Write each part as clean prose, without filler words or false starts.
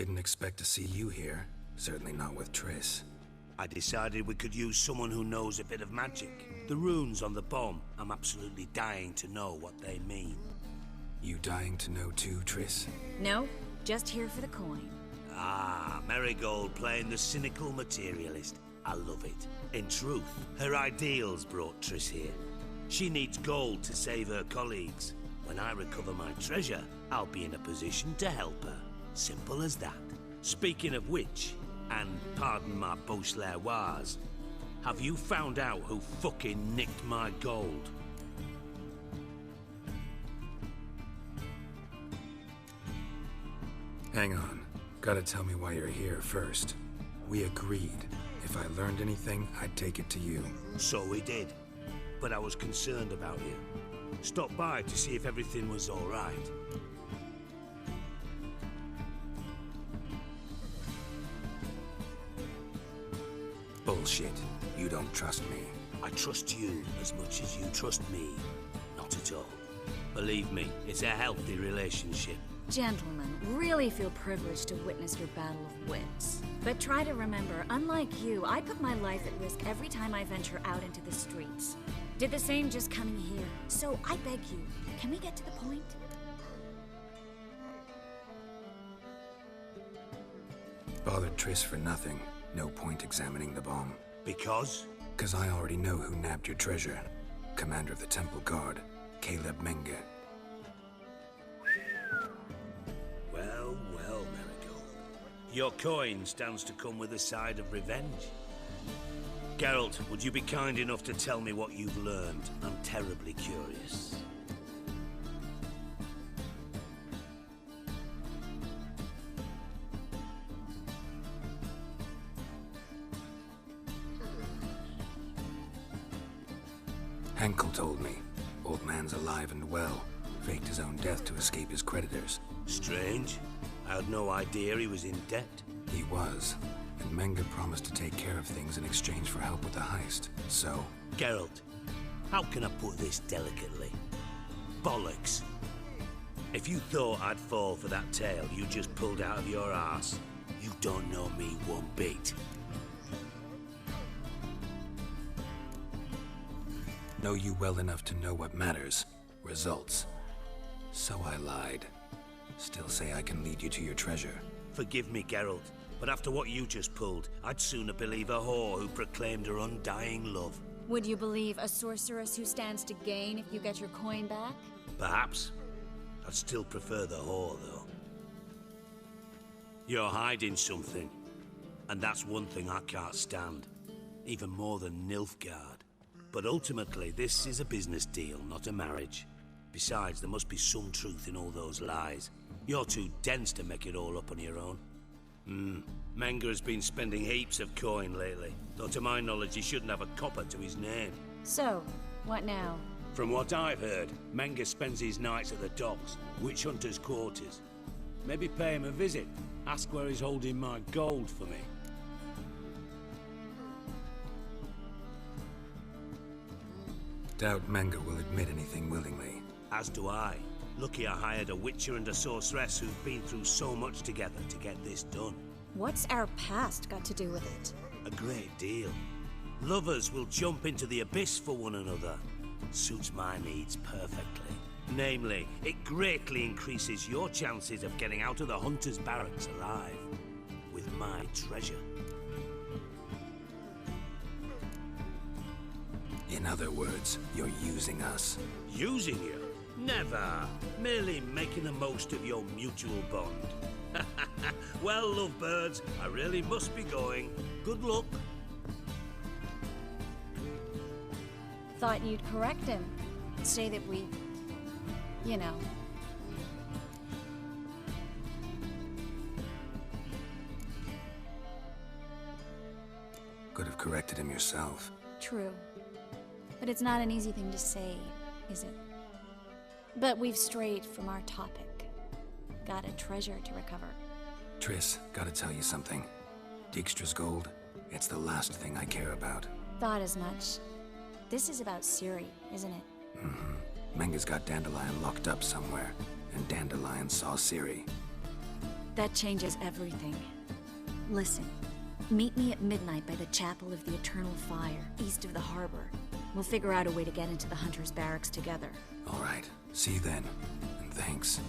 Didn't expect to see you here. Certainly not with Triss. I decided we could use someone who knows a bit of magic. The runes on the bomb, I'm absolutely dying to know what they mean. You dying to know too, Triss? No, just here for the coin. Ah, Marigold playing the cynical materialist. I love it. In truth, her ideals brought Triss here. She needs gold to save her colleagues. When I recover my treasure, I'll be in a position to help her. Simple as that. Speaking of which, and pardon my Beauclervoise, have you found out who fucking nicked my gold? Hang on. Gotta tell me why you're here first. We agreed. If I learned anything, I'd take it to you. So we did. But I was concerned about you. Stopped by to see if everything was all right. Bullshit. You don't trust me. I trust you as much as you trust me. Not at all. Believe me, it's a healthy relationship. Gentlemen, really feel privileged to witness your battle of wits. But try to remember, unlike you, I put my life at risk every time I venture out into the streets. Did the same just coming here. So I beg you, can we get to the point? Bothered Triss for nothing. No point examining the bomb. Because? 'Cause I already know who nabbed your treasure. Commander of the Temple Guard, Caleb Menge. Well, well, Marigold. Your coin stands to come with a side of revenge. Geralt, would you be kind enough to tell me what you've learned? I'm terribly curious. Henkel told me. Old man's alive and well. Faked his own death to escape his creditors. Strange. I had no idea he was in debt. He was. And Menge promised to take care of things in exchange for help with the heist. So? Geralt, how can I put this delicately? Bollocks. If you thought I'd fall for that tale you just pulled out of your arse, you don't know me one bit. Know you well enough to know what matters. Results. So I lied. Still say I can lead you to your treasure. Forgive me, Geralt, but after what you just pulled, I'd sooner believe a whore who proclaimed her undying love. Would you believe a sorceress who stands to gain if you get your coin back? Perhaps. I'd still prefer the whore, though. You're hiding something, and that's one thing I can't stand. Even more than Nilfgaard. But ultimately, this is a business deal, not a marriage. Besides, there must be some truth in all those lies. You're too dense to make it all up on your own. Menge has been spending heaps of coin lately, though to my knowledge he shouldn't have a copper to his name. So, what now? From what I've heard, Menge spends his nights at the docks, witch hunters' quarters. Maybe pay him a visit, ask where he's holding my gold for me. Doubt Menge will admit anything willingly. As do I. Lucky I hired a witcher and a sorceress who've been through so much together to get this done. What's our past got to do with it? A great deal. Lovers will jump into the abyss for one another. Suits my needs perfectly. Namely, it greatly increases your chances of getting out of the hunter's barracks alive. With my treasure. In other words, you're using us. Using you? Never. Merely making the most of your mutual bond. Well, lovebirds, I really must be going. Good luck. Thought you'd correct him. Say that we... you know. Could have corrected him yourself. True. But it's not an easy thing to say, is it? But we've strayed from our topic. Got a treasure to recover. Triss, gotta tell you something. Dijkstra's gold, it's the last thing I care about. Thought as much. This is about Ciri, isn't it? Menge's got Dandelion locked up somewhere, and Dandelion saw Ciri. That changes everything. Listen, meet me at midnight by the Chapel of the Eternal Fire, east of the harbor. We'll figure out a way to get into the Hunter's barracks together. All right. See you then. And thanks.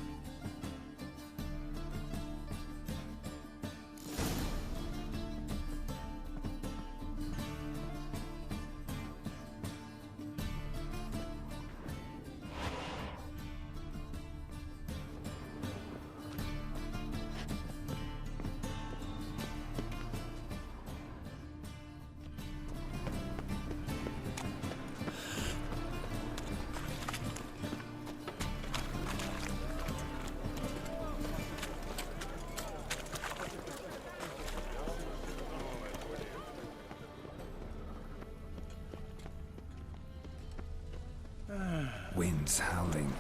Wind's howling.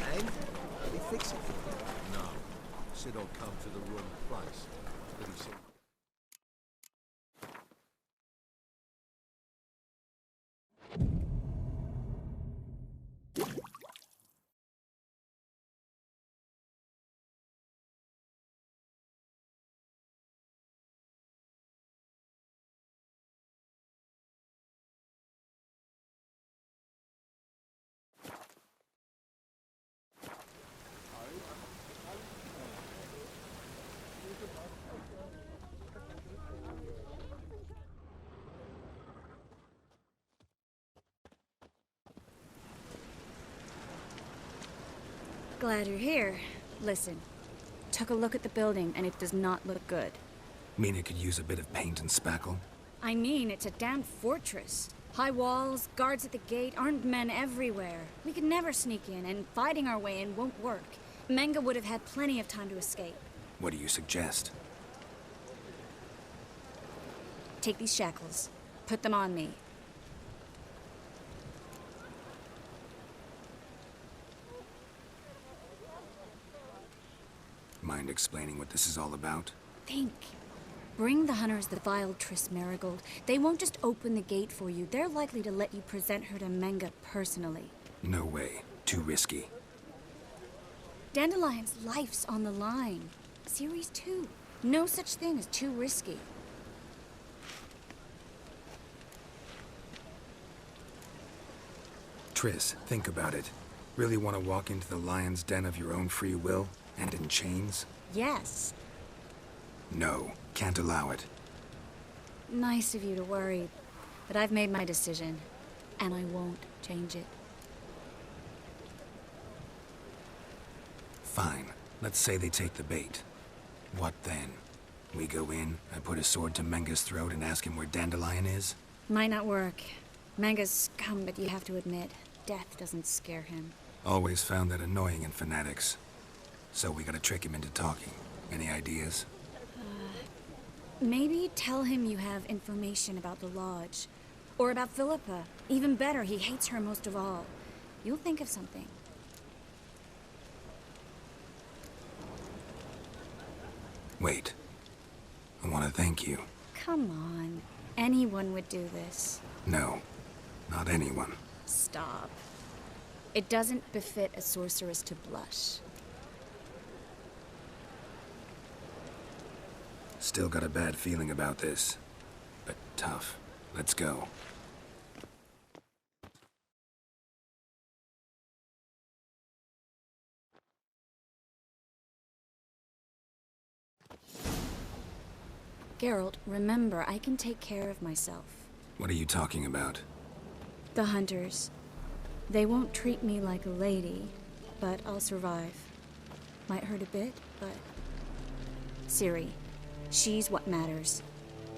And? They fix it? No. Said I'll come to the wrong place. But he said... Glad you're here. Listen, took a look at the building and it does not look good. Mean it could use a bit of paint and spackle? I mean, it's a damn fortress. High walls, guards at the gate, armed men everywhere. We could never sneak in, and fighting our way in won't work. Menge would have had plenty of time to escape. What do you suggest? Take these shackles. Put them on me. Mind explaining what this is all about? Think. Bring the hunters the vile Triss Marigold. They won't just open the gate for you. They're likely to let you present her to Menge personally. No way. Too risky. Dandelion's life's on the line. Series 2. No such thing as too risky. Triss, think about it. Really want to walk into the lion's den of your own free will? And in chains? Yes. No, can't allow it. Nice of you to worry, but I've made my decision, and I won't change it. Fine. Let's say they take the bait. What then? We go in, I put a sword to Menge's throat and ask him where Dandelion is? Might not work. Menge's scum, but you have to admit, death doesn't scare him. Always found that annoying in fanatics. So we gotta trick him into talking. Any ideas? Maybe tell him you have information about the Lodge. Or about Philippa. Even better, he hates her most of all. You'll think of something. Wait. I want to thank you. Come on. Anyone would do this. No, not anyone. Stop. It doesn't befit a sorceress to blush. Still got a bad feeling about this. But tough. Let's go. Geralt, remember, I can take care of myself. What are you talking about? The hunters. They won't treat me like a lady, but I'll survive. Might hurt a bit, but... Ciri, she's what matters.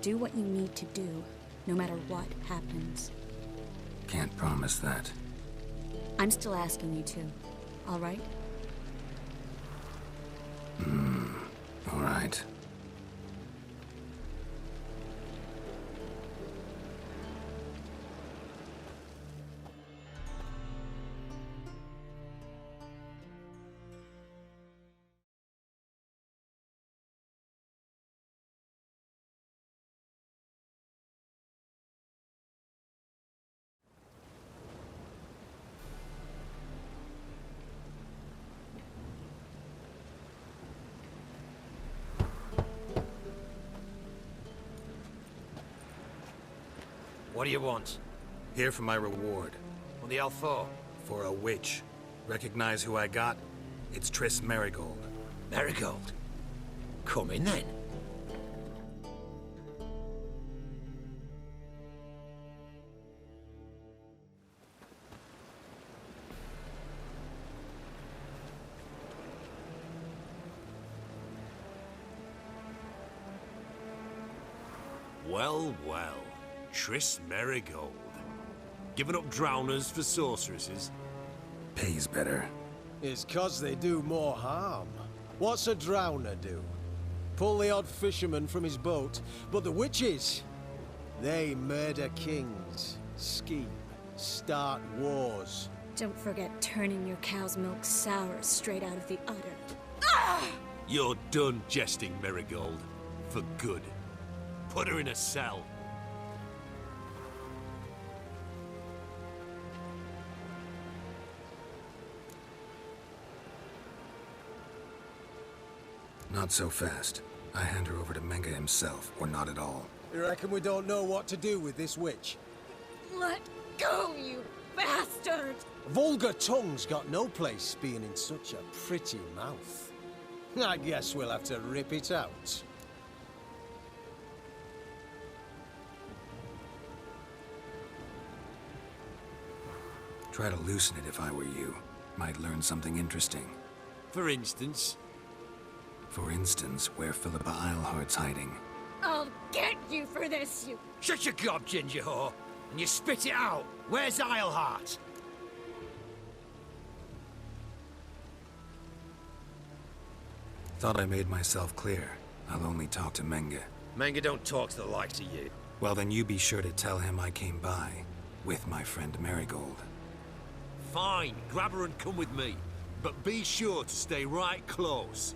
Do what you need to do, no matter what happens. Can't promise that. I'm still asking you to, all right? All right. What do you want? Here for my reward. What the hell for? For a witch. Recognize who I got? It's Triss Marigold. Marigold? Come in then. Well, well. Triss Marigold. Giving up drowners for sorceresses? Pays better. It's 'cause they do more harm. What's a drowner do? Pull the odd fisherman from his boat, but the witches, they murder kings, scheme, start wars. Don't forget turning your cow's milk sour straight out of the udder. You're done jesting, Marigold. For good. Put her in a cell. Not so fast. I hand her over to Menga himself, or not at all. You reckon we don't know what to do with this witch? Let go, you bastard! Vulgar tongue's got no place being in such a pretty mouth. I guess we'll have to rip it out. Try to loosen it if I were you. Might learn something interesting. For instance? For instance, where Philippa Eilhart's hiding. I'll get you for this, you... Shut your gob, ginger whore, and you spit it out. Where's Eilhart? Thought I made myself clear. I'll only talk to Menga. Manga don't talk to the likes of you. Well, then you be sure to tell him I came by. With my friend Marigold. Fine, grab her and come with me. But be sure to stay right close.